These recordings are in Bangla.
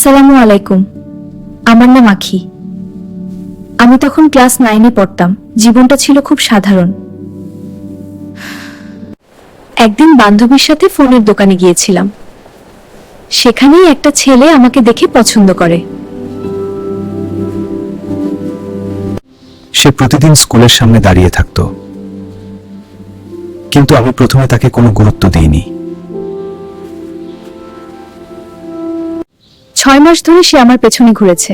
আসসালামু আলাইকুম। আমার নাম আখি। আমি তখন ক্লাস 9-এ পড়তাম। জীবনটা ছিল খুব সাধারণ। একদিন বান্ধবীর সাথে ফোনের দোকানে গিয়েছিলাম। সেখানেই একটা ছেলে আমাকে দেখে পছন্দ করে। সে প্রতিদিন স্কুলের সামনে দাঁড়িয়ে থাকত, কিন্তু আমি প্রথমে তাকে কোনো গুরুত্ব দিইনি। 6 মাস ধরে সে আমার পেছনে ঘুরেছে।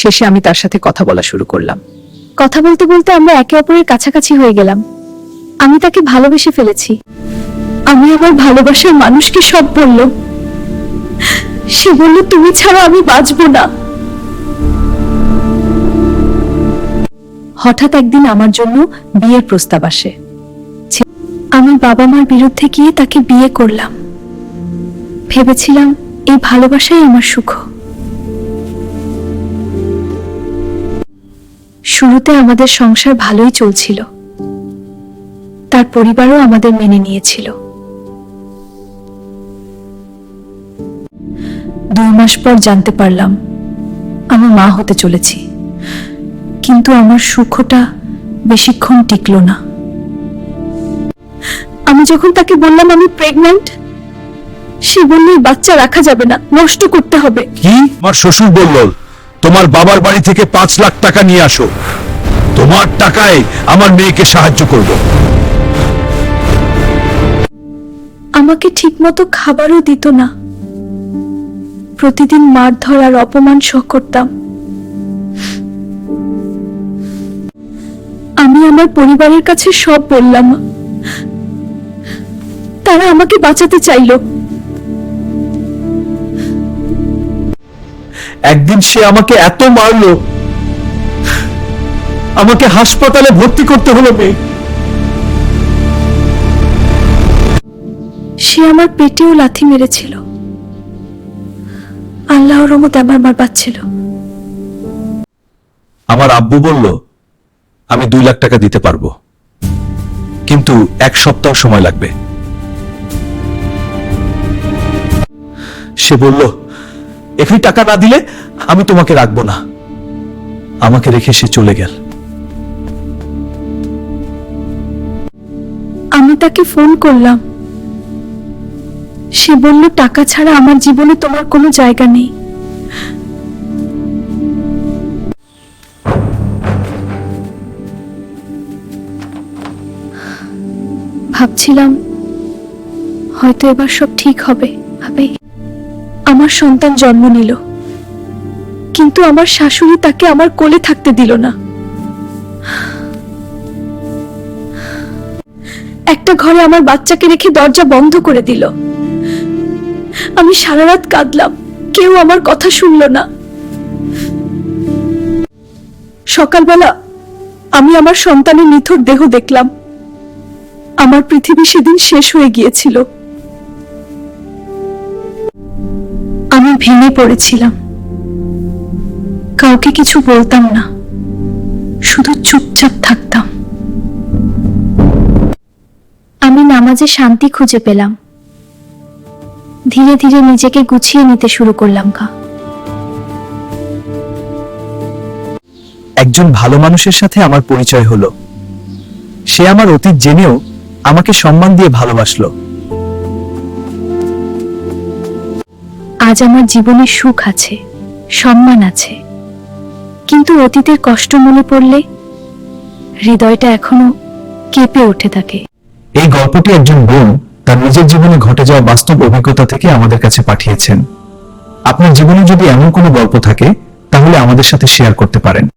শেষে আমি তার সাথে কথা বলা শুরু করলাম। কথা বলতে বলতে আমরা একে অপরের কাছাকাছি হয়ে গেলাম। আমি তাকে ভালোবেসে ফেলেছি। আমি আমার ভালোবাসার মানুষকে সব বলল। সে বলল, তুমি ছাড়া আমি বাঁচবো না। হঠাৎ একদিন আমার জন্য বিয়ের প্রস্তাব আসে। আমি বাবা মার বিরুদ্ধে গিয়ে তাকে বিয়ে করলাম। ভেবেছিলাম এই ভালোবাসাই আমার সুখ। শুরুতে আমাদের সংসার ভালোই চলছিল। তার পরিবারও আমাদের মেনে নিয়েছিল। 2 মাস পর জানতে পারলাম আমি মা হতে চলেছি। কিন্তু আমার সুখটা বেশিক্ষণ টিকল না। আমি যখন তাকে বললাম আমি প্রেগন্যান্ট, সে বলল এই বাচ্চা রাখা যাবে না, নষ্ট করতে হবে। কি? আমার শ্বশুর বলল তোমার বাবার বাড়ি থেকে 5 লাখ টাকা নিয়ে আসো, তোমার টাকায় আমার মেয়েকে সাহায্য করব। আমাকে ঠিকমতো খাবারও দিত না। প্রতিদিন মারধর আর অপমান সহ করতাম। আমি আমার পরিবারের কাছে সব বললাম। তারা আমাকে বাঁচাতে চাইল। একদিন সে আমাকে এত মারলো, আমাকে হাসপাতালে ভর্তি করতে হলো। মেয়ে, সে আমার পেটেও লাথি মেরেছিল। আল্লাহর রহমতে আমার মা বাঁচছিল। আমার আব্বু বলল আমি 2 লাখ টাকা দিতে পারবো, কিন্তু 1 সপ্তাহ সময় লাগবে। সে বলল এখনই টাকা না দিলে আমি তোমাকে রাখবো না। আমাকে রেখে সে চলে গেল। আমি তাকে ফোন করলাম। সে বলল টাকা ছাড়া আমার জীবনে তোমার কোনো জায়গা নেই। ভাবছিলাম হয়তো এবার সব ঠিক হবে। আমার সন্তান জন্ম নিল, কিন্তু আমার শাশুড়ি তাকে আমার কোলে থাকতে দিল না। একটা ঘরে আমার বাচ্চাকে রেখে দরজা বন্ধ করে দিল। আমি সারা রাত কাঁদলাম, কেউ আমার কথা শুনল না। সকালবেলা আমি আমার সন্তানের নিথর দেহ দেখলাম। আমার পৃথিবী সেদিন শেষ হয়ে গিয়েছিল। আমি ভেঙে পড়েছিলাম। কাউকে কিছু বলতাম না, শুধু চুপচাপ থাকতাম। আমি নামাজে শান্তি খুঁজে পেলাম। ধীরে ধীরে নিজেকে গুছিয়ে নিতে শুরু করলাম। একজন ভালো মানুষের সাথে আমার পরিচয় হলো। সে আমার অতীত জেনেও আমাকে সম্মান দিয়ে ভালোবাসলো। আজ আমার জীবনে সুখ আছে, সম্মান আছে, কিন্তু অতীতের কষ্ট মনে পড়লে হৃদয়টা এখনো কেঁপে উঠে থাকে। এই গল্পটি একজন বোন তার নিজের জীবনে ঘটে যাওয়া বাস্তব অভিজ্ঞতা থেকে আমাদের কাছে পাঠিয়েছেন। আপনার জীবনে যদি এমন কোনো গল্প থাকে তাহলে আমাদের সাথে শেয়ার করতে পারেন।